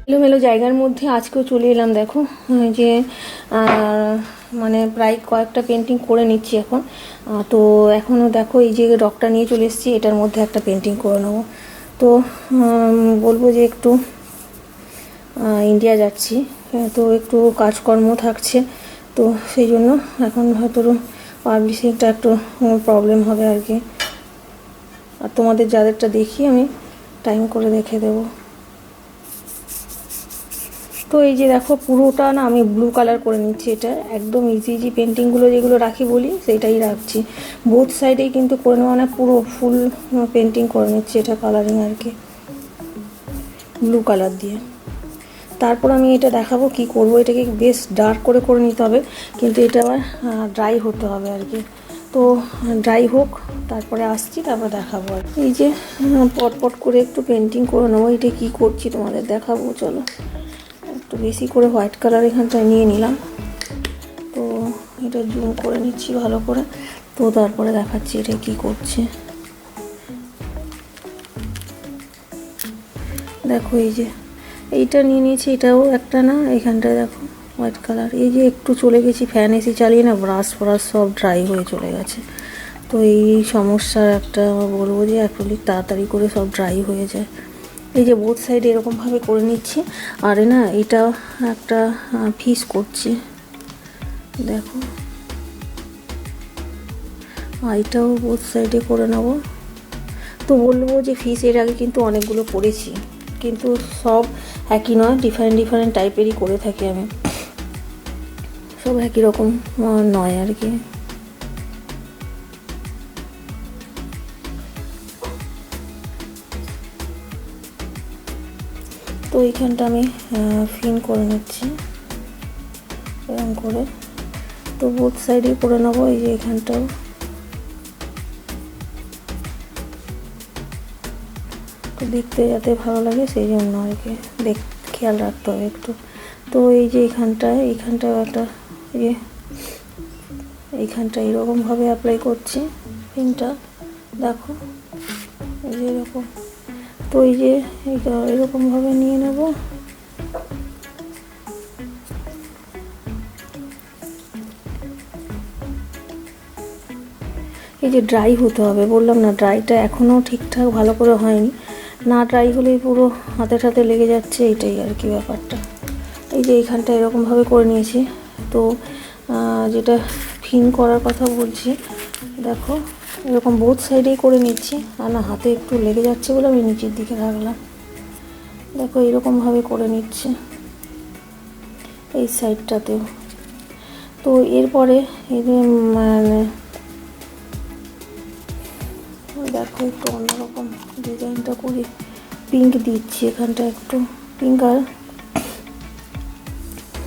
এলোমেলো জায়গার মধ্যে আজকেও চলে এলাম। দেখো যে মানে প্রায় কয়েকটা পেন্টিং করে নিচ্ছি এখন। তো এখনও দেখো এই যে রকটা নিয়ে চলে এসেছি, এটার মধ্যে একটা পেন্টিং করে নেবো। তো বলবো যে একটু ইন্ডিয়া যাচ্ছি, তো একটু কাজকর্ম থাকছে, তো সেই জন্য এখন হয়তো পাবলিশিংটা একটু প্রবলেম হবে আর কি। আর তোমাদের যাদেরটা দেখি আমি টাইম করে দেখে দেবো। তো এই যে দেখো পুরোটা না আমি ব্লু কালার করে নিচ্ছি। এটা একদম ইজি ইজি পেন্টিংগুলো যেগুলো রাখি বলি সেইটাই রাখছি। বোথ সাইডেই কিন্তু করে নেওয়া, মানে পুরো ফুল পেন্টিং করে নিচ্ছি এটা কালারিং আর কি, ব্লু কালার দিয়ে। তারপর আমি এটা দেখাবো কি করব। এটাকে বেশ ডার্ক করে নিতে হবে, কিন্তু এটা আবার ড্রাই হতে হবে আর কি। তো ড্রাই হোক, তারপরে আসছি, তারপর দেখাবো আর এই যে পট করে একটু পেন্টিং করে নেবো। এটা কি করছি তোমাদের দেখাবো। চলো, একটু বেশি করে হোয়াইট কালার এখানটায় নিয়ে নিলাম। তো এটা জুম করে নিচ্ছি ভালো করে, তো তারপরে দেখাচ্ছি এটা কি করছে। দেখো এই যে এইটা নিয়ে নিয়েছি, এটাও একটা না, এখানটায় দেখো হোয়াইট কালার। এই যে একটু চলে গেছি ফ্যান এসি চালিয়ে না, ব্রাশ সব ড্রাই হয়ে চলে গেছে। তো এই সমস্যার একটা বলবো যে অ্যাক্রিলিক তাড়াতাড়ি করে সব ড্রাই হয়ে যায়। এই যে বোথ সাইডে এরকমভাবে করে নিচ্ছি। আর না এটা একটা ফিস করছি, দেখো এটাও বোথ সাইডে করে নেব। তো বলবো যে ফিস এর আগে কিন্তু অনেকগুলো করেছি, কিন্তু সব একই নয়, ডিফারেন্ট টাইপেরই করে থাকি আমি, সব একই রকম নয় আর কি। তো এইখানটা আমি ফিন করে নিচ্ছি এরকম করে। তো বোথ সাইডে করে নেবো। এই যে এখানটাও তো দেখতে যাতে ভালো লাগে সেই জন্য আর কি, খেয়াল রাখতে হবে একটু। তো এই যে এইখানটাও একটা এইখানটা এরকমভাবে অ্যাপ্লাই করছি পিনটা, দেখো এই যে এরকম। তো এই যে এইটা এরকমভাবে নিয়ে নেব। এই যে ড্রাই হতে হবে, বললাম না ড্রাইটা এখনও ঠিকঠাক ভালো করে হয়নি। না ড্রাই হলেই পুরো হাতে লেগে যাচ্ছে, এটাই আর কি ব্যাপারটা। এই যে এইখানটা এরকমভাবে করে নিয়েছি। তো যেটা ফিন করার কথা বলছি, দেখো এরকম বোথ সাইডেই করে নিচ্ছি। আর না হাতে একটু লেগে যাচ্ছে বলে আমি নিচের দিকে রাখলাম। দেখো এরকমভাবে করে নিচ্ছে এই সাইডটাতেও। তো এরপরে এই যে মানে দেখো একটু অন্যরকম ডিজাইনটা করি, পিঙ্ক দিচ্ছি এখানটা, একটু পিঙ্ক আর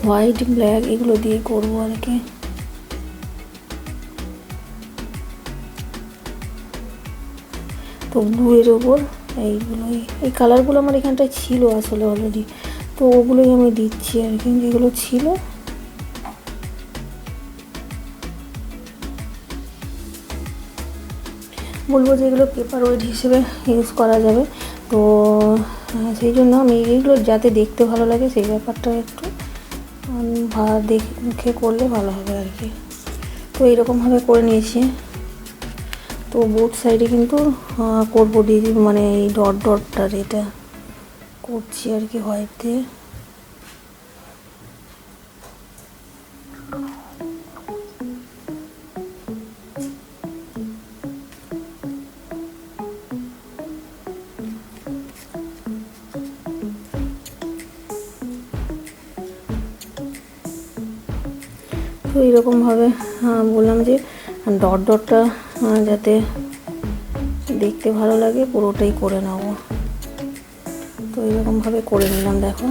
হোয়াইট ব্ল্যাক এগুলো দিয়ে করবো আর কি। তো ব্লুয়ের ওপর এইগুলোই, এই কালারগুলো আমার এখানটায় ছিল আসলে অলরেডি, তো ওগুলোই আমি দিচ্ছি আর কি, যেগুলো ছিল। বলবো যে এগুলো পেপার ওয়েট হিসেবে ইউজ করা যাবে। তো সেই জন্য আমি এইগুলো যাতে দেখতে ভালো লাগে সেই ব্যাপারটা একটু দেখে করলে ভালো হবে আর কি। তো এইরকমভাবে করে নিয়েছি। তো বোথ সাইডে কিন্তু করবো মানে এই ডটটার এটা করছি আর কি হোয়াইট দিয়ে। তো এইরকমভাবে বললাম যে ডটটা যাতে দেখতে ভালো লাগে পুরোটাই করে নেব। তো এইরকমভাবে করে নিলাম, দেখো।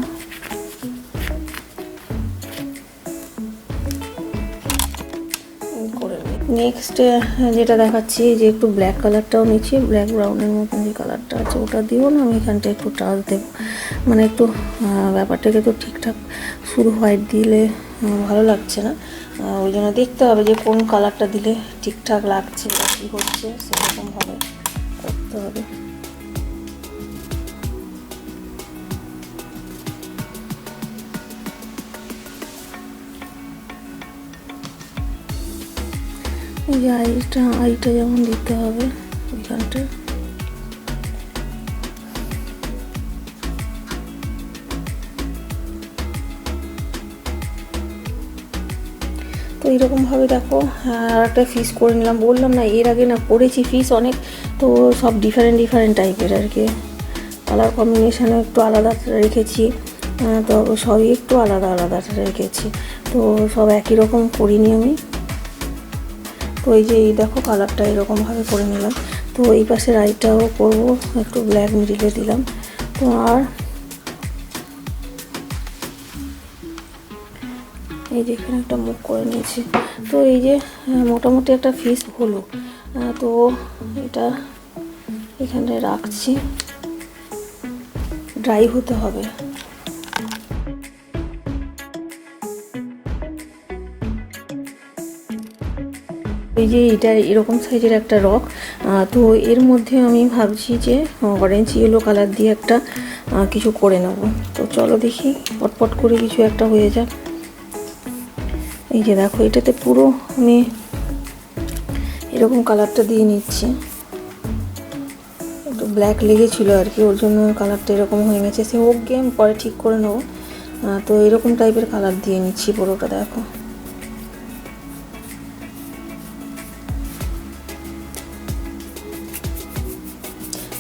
করে নেক্সট যেটা দেখাচ্ছি যে একটু ব্ল্যাক কালারটাও নিচ্ছি, ব্ল্যাক ব্রাউনের মতন যে কালারটা আছে ওটা দিও না, আমি এখানটা একটু টাচ দেবো, মানে একটু ব্যাপারটাকে তো ঠিকঠাক শুধু হোয়াইট দিলে ভালো লাগছে না, ওই জন্য দেখতে হবে যে কোন কালারটা দিলে ঠিকঠাক লাগছে বা কী হচ্ছে সেরকমভাবে করতে আসতে হবে। এই যে আইটা যেমন দিতে হবে এখানটা। তো এইরকমভাবে দেখো আর একটা ফিস করে নিলাম। বললাম না এর আগে না করেছি ফিস অনেক, তো সব ডিফারেন্ট টাইপের আর কি, কালার কম্বিনেশানও একটু আলাদা রেখেছি, তো সবই একটু আলাদা রেখেছি, তো সব একই রকম করিনি আমি। তো এই যে এই দেখো কালারটা এরকমভাবে করে নিলাম। তো এই পাশের আইটাও করবো, একটু ব্ল্যাক মিডিলে দিলাম। তো আর এই যে এখানে একটা মুখ করে নিয়েছি। তো এই যে মোটামুটি একটা ফিস হলো। তো এটা এখানে রাখছি, ড্রাই হতে হবে। এই যে এটা এরকম সাইজের একটা রক, তো এর মধ্যে আমি ভাবছি যে অরেঞ্জ ইয়েলো কালার দিয়ে একটা কিছু করে নেব। তো চলো দেখি পটপট করে কিছু একটা হয়ে যাক। এই যে দেখো এটাতে পুরো আমি এরকম কালারটা দিয়ে নিচ্ছি, একটু ব্ল্যাক লেগেছিল আর কি, ওর জন্য কালারটা এরকম হয়ে গেছে। সে হোক গিয়ে আমি পরে ঠিক করে নেবো। তো এরকম টাইপের কালার দিয়ে নিচ্ছি পুরোটা। দেখো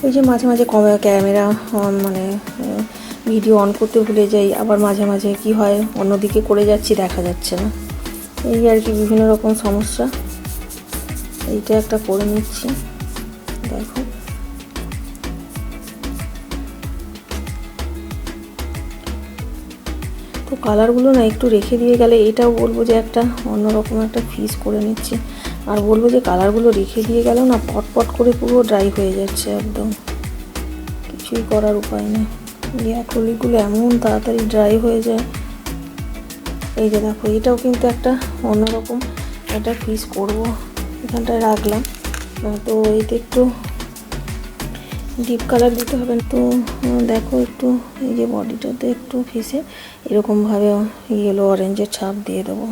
ওই যে মাঝে মাঝে ক্যামেরা মানে ভিডিও অন করতে ভুলে যাই, আবার মাঝে মাঝে কি হয় অন্যদিকে করে যাচ্ছি দেখা যাচ্ছে না, এই আর কি বিভিন্ন রকম সমস্যা। এইটা একটা করে নিচ্ছি দেখো। তো কালারগুলো না একটু রেখে দিয়ে গেলে এটাও বলবো যে একটা অন্যরকম একটা ফিস করে নিচ্ছি, আর বলবো যে কালারগুলো রেখে দিয়ে গেলেও না পটপট করে পুরো ড্রাই হয়ে যাচ্ছে একদম, কিছুই করার উপায় নেই। এই অ্যাক্রিলিকগুলো এমন তাড়াতাড়ি ড্রাই হয়ে যায়। এই যে দেখো এটাও কিন্তু একটা অন্যরকম একটা ফিস করব, এখানটায় রাখলাম। তো এইটা একটু ডিপ কালার দিতে হবে। তো দেখো একটু এই যে বডিটাতে একটু ফিসে এরকমভাবে ইয়েলো অরেঞ্জের ছাপ দিয়ে দেবো।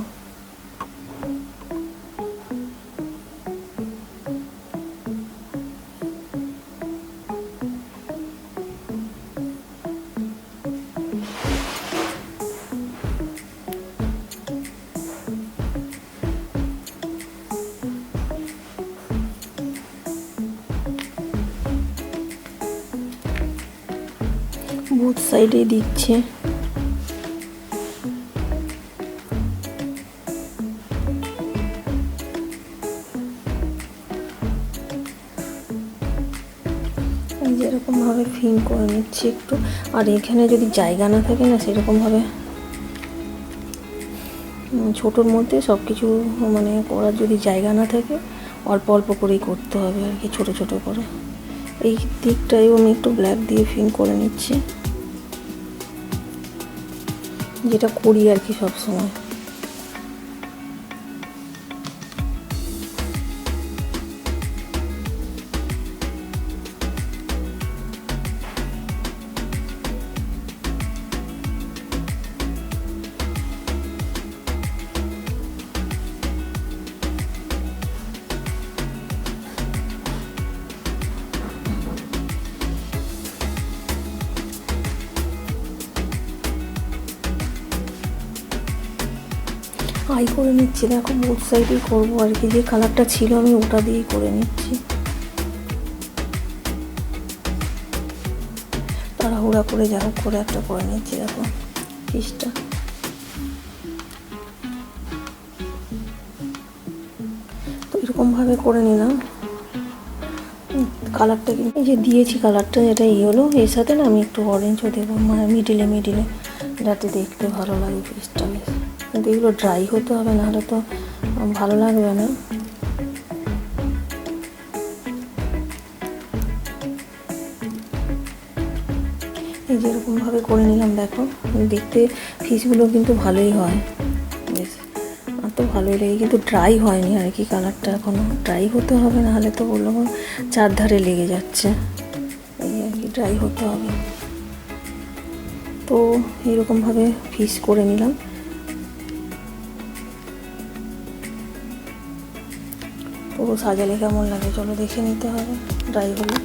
বুথ সাইডে দিচ্ছে। যেরকমভাবে ফিন করে নিচ্ছি একটু, আর এখানে যদি জায়গা না থাকে না সেরকমভাবে ছোটোর মধ্যে সব কিছু মানে করার যদি জায়গা না থাকে অল্প অল্প করেই করতে হবে আর কি, ছোটো ছোটো করে। এই দিকটাও আমি একটু ব্ল্যাক দিয়ে ফিন করে নিচ্ছি, যেটা করি আর কি সব সময়। আই করে নিচ্ছি দেখো, বোথ সাইডেই করবো আর কি, যে কালারটা ছিল আমি ওটা দিয়েই করে নিচ্ছি। তাড়াহুড়া করে যা হোক করে একটা করে নিচ্ছি দেখো পিসটা। তো এরকমভাবে করে নিলাম। কালারটা কিন্তু এই যে দিয়েছি কালারটা যেটা হলো, এর সাথে না আমি একটু অরেঞ্জও দেবো মানে মিডিলে যাতে দেখতে ভালো লাগে পিসটা। কিন্তু এগুলো ড্রাই হতে হবে, নাহলে তো ভালো লাগবে না। এই যেরকমভাবে করে নিলাম দেখো, দেখতে ফিসগুলো কিন্তু ভালোই হয় বেশ। তো তো ভালোই লাগে, কিন্তু ড্রাই হয়নি আর কি, কালারটা এখনও ড্রাই হতে হবে, নাহলে তো বললাম চারধারে লেগে যাচ্ছে, এই আর কি, ড্রাই হতে হবে। তো এইরকমভাবে ফিস করে নিলাম। তো সাজালে কেমন লাগে চলো দেখে নিতে হবে ড্রাই হলে।